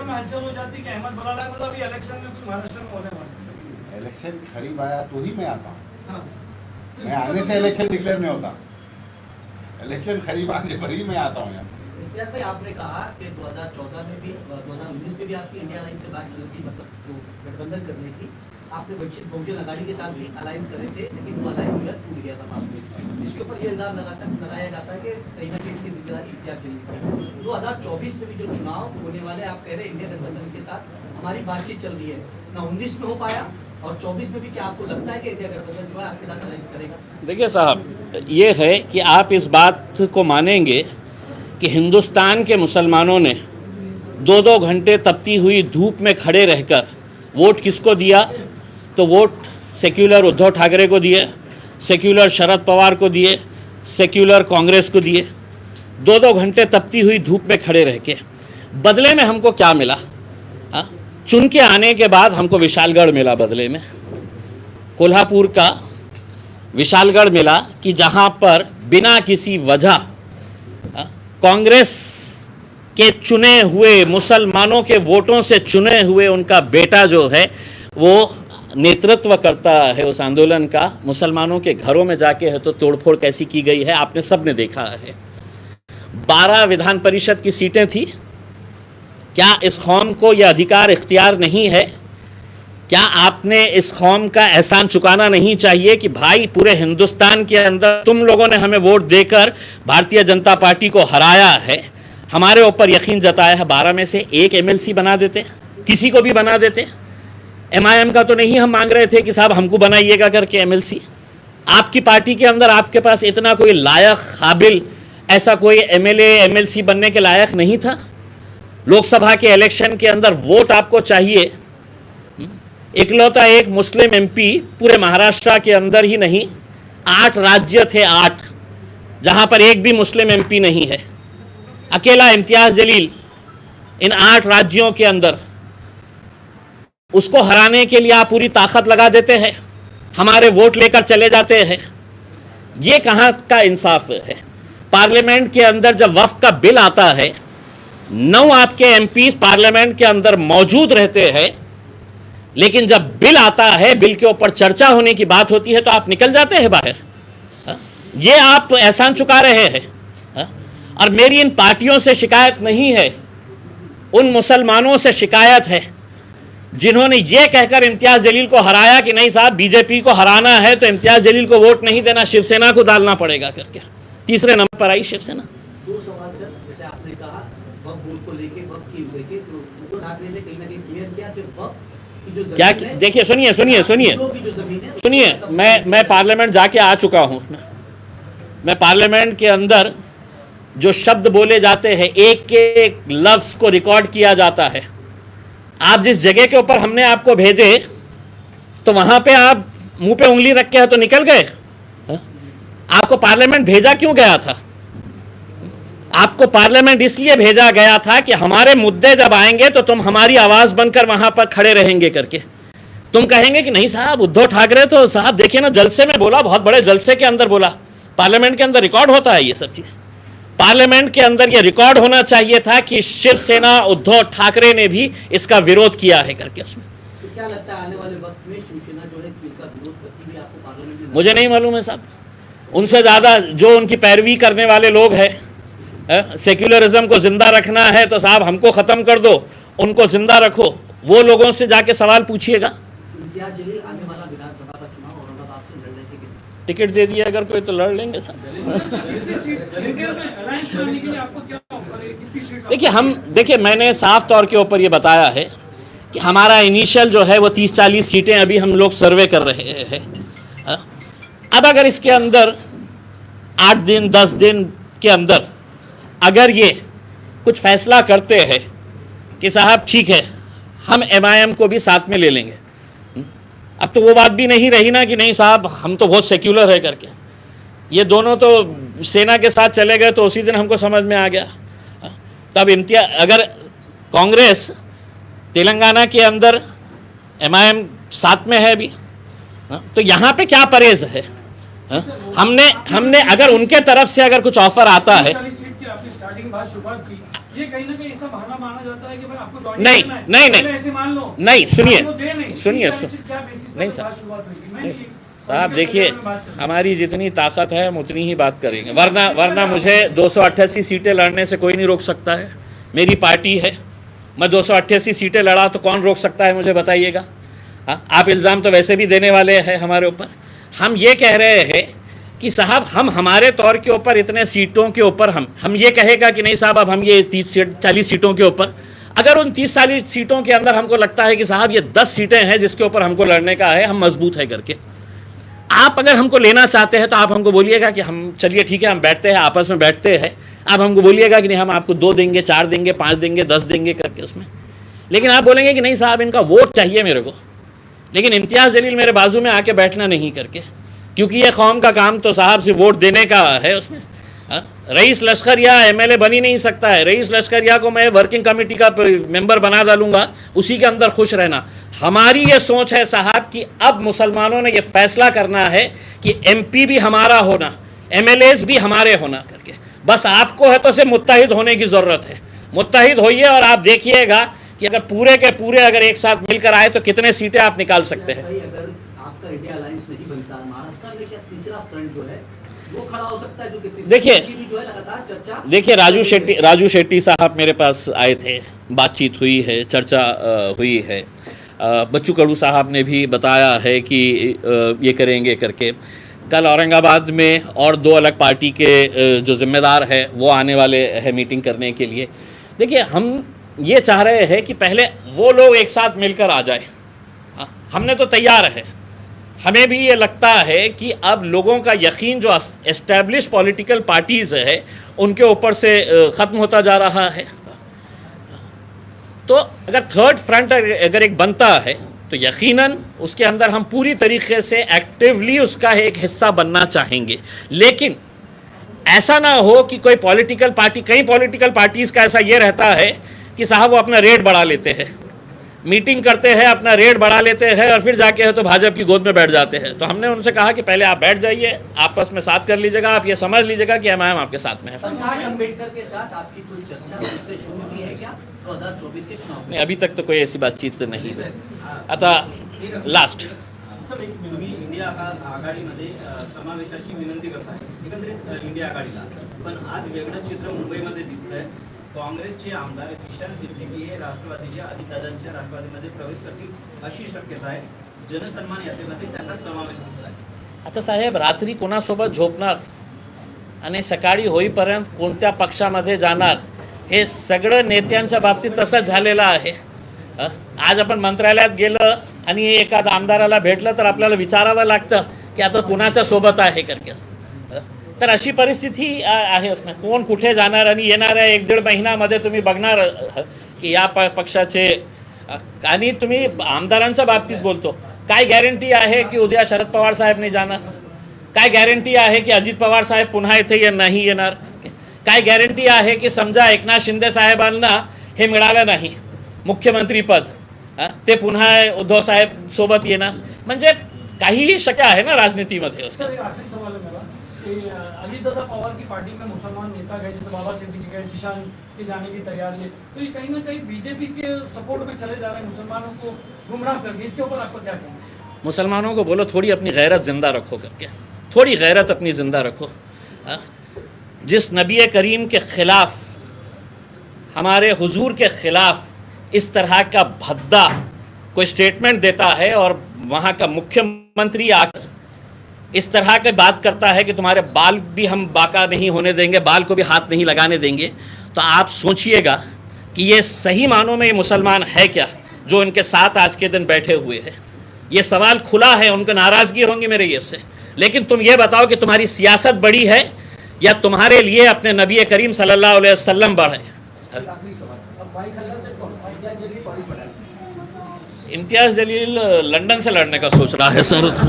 S7: में हलचल हो जाती है कि अहमद बलाला को तो अभी इलेक्शन में कुछ महाराष्ट्र में होने वाला है।
S2: इलेक्शन करीब आया तो ही मैं आता हूँ,
S7: हाँ।
S2: मैं आने से इलेक्शन डिक्लेयर नहीं होता, इलेक्शन करीब आने पर ही मैं आता हूँ यहाँ।
S8: इम्तियाज भाई आपने कहा कि 2014 में भी 2019 में भी आपकी इंडिया अलायंस से बात चली थी, मतलब गठबंधन करने की, आपने वंचित बहुजन अघाड़ी के साथ भी अलायंस करे थे, लेकिन वो अलायंस जो है टूट गया था बाद में। इसके ऊपर ये इल्जाम लगाया जाता है कि कहीं ना कहीं इसकी जिम्मेदारी इम्तियाज की है। 2024 में भी जो चुनाव होने वाले, आप कह रहे हैं इंडिया गठबंधन के साथ हमारी बातचीत चल रही है, ना 19 में हो पाया और 24 में भी, क्या आपको लगता है कि इंडिया गठबंधन जो है आपके साथ अलायंस करेगा?
S1: देखिए साहब, ये है कि आप इस बात को मानेंगे कि हिंदुस्तान के मुसलमानों ने 2-2 घंटे तपती हुई धूप में खड़े रहकर वोट किसको दिया? तो वोट सेक्युलर उद्धव ठाकरे को दिए, सेक्युलर शरद पवार को दिए, सेक्युलर कांग्रेस को दिए। 2-2 घंटे तपती हुई धूप में खड़े रह के बदले में हमको क्या मिला? चुन के आने के बाद हमको विशालगढ़ मिला, बदले में कोल्हापुर का विशालगढ़ मिला कि जहां पर बिना किसी वजह कांग्रेस के चुने हुए मुसलमानों के वोटों से चुने हुए उनका बेटा जो है वो नेतृत्व करता है उस आंदोलन का। मुसलमानों के घरों में जाके है तो तोड़फोड़ कैसी की गई है आपने सब ने देखा है। 12 विधान परिषद की सीटें थी। क्या इस कौम को यह अधिकार इख्तियार नहीं है? क्या आपने इस कौम का एहसान चुकाना नहीं चाहिए कि भाई पूरे हिंदुस्तान के अंदर तुम लोगों ने हमें वोट देकर भारतीय जनता पार्टी को हराया है, हमारे ऊपर यकीन जताया है, 12 में से एक एमएलसी बना देते, किसी को भी बना देते। एमआईएम का तो नहीं हम मांग रहे थे कि साहब हमको बनाइएगा करके एमएलसी। आपकी पार्टी के अंदर आपके पास इतना कोई लायक काबिल ऐसा कोई एमएलए एमएलसी बनने के लायक नहीं था। लोकसभा के इलेक्शन के अंदर वोट आपको चाहिए। इकलौता एक मुस्लिम एमपी पूरे महाराष्ट्र के अंदर ही नहीं, 8 राज्य थे, 8 जहां पर एक भी मुस्लिम एमपी नहीं है। अकेला इम्तियाज जलील इन 8 राज्यों के अंदर, उसको हराने के लिए आप पूरी ताकत लगा देते हैं, हमारे वोट लेकर चले जाते हैं। ये कहाँ का इंसाफ है? पार्लियामेंट के अंदर जब वक्फ का बिल आता है, 9 आपके एमपी पार्लियामेंट के अंदर मौजूद रहते हैं, लेकिन जब बिल आता है, बिल के ऊपर चर्चा होने की बात होती है तो आप निकल जाते हैं बाहर। ये आप एहसान चुका रहे हैं। और मेरी इन पार्टियों से शिकायत नहीं है, उन मुसलमानों से शिकायत है जिन्होंने ये कहकर इम्तियाज जलील को हराया कि नहीं साहब बीजेपी को हराना है तो इम्तियाज जलील को वोट नहीं देना, शिवसेना को डालना पड़ेगा करके। तीसरे नंबर पर आई शिवसेना।
S8: 2 सवाल सर, जैसे आपने कहा वक्फ बोर्ड को लेके, वक्फ की लेके, तो उद्धव ठाकरे ने कहीं ना कहीं क्लियर किया कि वक्फ की जो
S1: क्या, देखिए सुनिए, मैं पार्लियामेंट जाके आ चुका हूँ। मैं पार्लियामेंट के अंदर जो शब्द बोले जाते हैं, एक के एक लफ्ज को रिकॉर्ड किया जाता है। आप जिस जगह के ऊपर हमने आपको भेजे तो वहां पे आप मुंह पे उंगली रख के तो निकल गए। आपको पार्लियामेंट भेजा क्यों गया था? आपको पार्लियामेंट इसलिए भेजा गया था कि हमारे मुद्दे जब आएंगे तो तुम हमारी आवाज बनकर वहां पर खड़े रहेंगे करके। तुम कहेंगे कि नहीं साहब उद्धव ठाकरे तो साहब देखिए ना जलसे में बोला, बहुत बड़े जलसे के अंदर बोला। पार्लियामेंट के अंदर रिकॉर्ड होता है ये सब चीज। पार्लियामेंट के अंदर यह रिकॉर्ड होना चाहिए था कि शिवसेना उद्धव ठाकरे ने भी इसका विरोध किया है करके। उसमें
S8: तो क्या लगता है आने वाले वक्त में शिवसेना जो है बिल का विरोध करती हुई आपको पार्लियामेंट में?
S1: मुझे नहीं मालूम है साहब, उनसे ज़्यादा जो उनकी पैरवी करने वाले लोग हैं। सेक्युलरिज्म को जिंदा रखना है तो साहब हमको ख़त्म कर दो, उनको जिंदा रखो, वो लोगों से जाके सवाल पूछिएगा।
S8: इम्तियाज जलील आने वाला विधानसभा का चुनाव औरंगाबाद से लड़ने के
S1: टिकट दे दिया अगर कोई तो लड़ लेंगे साहब। देखिए मैंने साफ तौर के ऊपर ये बताया है कि हमारा इनिशियल जो है वो 30-40 सीटें अभी हम लोग सर्वे कर रहे हैं। अब अगर इसके अंदर 8 दिन 10 दिन के अंदर अगर ये कुछ फैसला करते हैं कि साहब ठीक है हम एमआईएम को भी साथ में ले लेंगे, अब तो वो बात भी नहीं रही ना कि नहीं साहब हम तो बहुत सेक्युलर है करके। ये दोनों तो सेना के साथ चले गए तो उसी दिन हमको समझ में आ गया। तब अगर कांग्रेस तेलंगाना के अंदर एमआईएम साथ में है अभी, तो यहाँ पे क्या परहेज है? हमने अगर उनके तरफ से अगर कुछ ऑफर आता है,
S7: ये कहीं ना कहीं ऐसा बहाना माना जाता है कि भाई आपको ज्वाइन
S1: नहीं
S7: करना है,
S1: नहीं
S7: पहले
S1: नहीं
S7: ऐसे मान लो,
S1: नहीं सुनिए
S7: सुनिए
S1: नहीं साहब साहब देखिए हमारी जितनी ताकत है हम उतनी ही बात करेंगे, वरना मुझे 288 सीटें लड़ने से कोई नहीं रोक सकता है। मेरी पार्टी है, मैं 288 सीटें लड़ा तो कौन रोक सकता है मुझे बताइएगा। हाँ, आप इल्ज़ाम तो वैसे भी देने वाले हैं हमारे ऊपर। हम ये कह रहे हैं कि साहब हम हमारे तौर के ऊपर इतने सीटों के ऊपर हम ये कहेगा कि नहीं साहब अब हम ये 30-40 सीटों के ऊपर, अगर उन 30-40 सीटों के अंदर हमको लगता है कि साहब ये 10 सीटें हैं जिसके ऊपर हमको लड़ने का है, हम मजबूत है करके, आप अगर हमको लेना चाहते हैं तो आप हमको बोलिएगा कि हम चलिए ठीक है हम बैठते हैं, आपस में बैठते हैं। आप हमको बोलिएगा कि नहीं हम आपको 2 देंगे, 4 देंगे, 5 देंगे, 10 देंगे करके उसमें। लेकिन आप बोलेंगे कि नहीं साहब इनका वोट चाहिए मेरे को, लेकिन इम्तियाज़ जलील मेरे बाजू में आके बैठना नहीं करके, क्योंकि ये कौम का काम तो साहब से वोट देने का है उसमें। रईस लश्करिया एमएलए बन ही नहीं सकता है। रईस लश्करिया को मैं वर्किंग कमेटी का मेंबर बना डालूंगा, उसी के अंदर खुश रहना। हमारी ये सोच है साहब कि अब मुसलमानों ने ये फैसला करना है कि एमपी भी हमारा होना, एमएलएस भी हमारे होना करके। बस आपको है तो से मुत्तहिद होने की ज़रूरत है। मुत्तहिद होइए और आप देखिएगा कि अगर पूरे के पूरे अगर एक साथ मिलकर आए तो कितने सीटें आप निकाल सकते हैं।
S8: अगर आपका इंडिया अलायंस नहीं बनता, महाराष्ट्र में क्या तीसरा फ्रंट जो है वो खड़ा हो सकता है? जो कि
S1: देखिए
S8: जो है लगातार चर्चा,
S1: देखिए राजू शेट्टी साहब मेरे पास आए थे, बातचीत हुई है, चर्चा हुई है। बच्चू कडू साहब ने भी बताया है कि ये करेंगे करके। कल औरंगाबाद में और 2 अलग पार्टी के जो ज़िम्मेदार है वो आने वाले हैं मीटिंग करने के लिए। देखिए हम ये चाह रहे हैं कि पहले वो लोग एक साथ मिलकर आ जाए। हमने तो तैयार है। हमें भी ये लगता है कि अब लोगों का यकीन जो एस्टैब्लिश पॉलिटिकल पार्टीज़ है उनके ऊपर से ख़त्म होता जा रहा है। तो अगर थर्ड फ्रंट अगर एक बनता है तो यकीनन उसके अंदर हम पूरी तरीके से एक्टिवली उसका एक हिस्सा बनना चाहेंगे। लेकिन ऐसा ना हो कि कोई पॉलिटिकल पार्टी, कई पॉलिटिकल पार्टीज़ का ऐसा ये रहता है कि साहब वो अपना रेट बढ़ा लेते हैं, मीटिंग करते हैं, अपना रेट बढ़ा लेते हैं और फिर जाके है तो भाजपा की गोद में बैठ जाते हैं। तो हमने उनसे कहा कि पहले आप बैठ जाइए, आपस में साथ कर लीजिएगा, आप ये समझ लीजिएगा कि एमआईएम आपके साथ में है।
S8: प्रकाश अम्बेडकर के साथ आपकी कोई चर्चा उससे शुरू की है क्या 2024 के चुनाव में?
S1: नहीं, अभी तक तो कोई ऐसी बातचीत नहीं है। आता लास्ट
S9: तुम्ही इंडिया आघाडीमध्ये समावेशाची विनंती करताय एकंदरीत इंडिया आघाडीला, पण आज वेगळं चित्र मुंबईमध्ये दिसतंय। काँग्रेसचे आमदार किशन सिद्दीकी हे राष्ट्रवादीच्या अजितदादांच्या राष्ट्रवादीमध्ये प्रवेश करतील अशी शक्यता आहे। जनसन्मान यात्रेमध्ये त्यांचा समावेश होत आहे।
S1: आता साहेब रात्री कोणासोबत झोपणार आणि सकाळी होईपर्यंत कोणत्या पक्षामध्ये जाणार हे सगळं नेत्यांच्या बाबतीत तसंच झालेलं आहे। आज आपण मंत्रालयात गेलं आणि एखाद्या आमदाराला भेटलं तर आपल्याला विचारावं लागतं की आता कुणाच्या सोबत आहे करके। तर अशी परिस्थिती आहे। कोण कुठे जाणार आणि येणाऱ्या 1-1.5 महिन्यामध्ये तुम्ही बघणार की या पक्षाचे, आणि तुम्ही आमदारांच्या बाबतीत बोलतो, काय गॅरंटी आहे की उद्या शरद पवार साहेब नाही जाणार? काय गॅरंटी आहे की अजित पवार साहेब पुन्हा इथे नाही येणार? काय गॅरंटी आहे की समजा एकनाथ शिंदे साहेबांना हे मिळालं नाही मुख्यमंत्रीपद, ते पुन्हा उद्धव साहेब सोबत येणार? म्हणजे काहीही शक्य आहे ना राजनीतीमध्ये।
S7: सर एक आखिरी सवाल है मेरा कि अजीतदादा पवार की पार्टी में मुसलमान नेता गए, जैसे बाबा सिद्दीकी गए, जिशान के जाने की तैयारी है, तो ये कहीं ना कहीं बीजेपी के सपोर्ट में चले जा रहे हैं मुसलमानों को गुमराह करके। इसके ऊपर आपको क्या कहना?
S1: मुसलमानों को बोलो थोड़ी अपनी गैरत ज़िंदा रखो करके, थोड़ी गैरत अपनी ज़िंदा रखो। जिस नबी करीम के ख़िलाफ़, हमारे हुजूर के ख़िलाफ़ इस तरह का भद्दा कोई स्टेटमेंट देता है और वहाँ का मुख्यमंत्री आकर इस तरह की बात करता है कि तुम्हारे बाल भी हम बाका नहीं होने देंगे, बाल को भी हाथ नहीं लगाने देंगे, तो आप सोचिएगा कि ये सही मानों में ये मुसलमान है क्या जो इनके साथ आज के दिन बैठे हुए हैं। ये सवाल खुला है, उनको नाराज़गी होंगी मेरे ये से। लेकिन तुम ये बताओ कि तुम्हारी सियासत बड़ी है या तुम्हारे लिए अपने नबी करीम सल्लल्लाहु अलैहि वसल्लम बड़े? इम्तियाज़ जलील लंदन से लड़ने का सोच रहा है सर उसमें।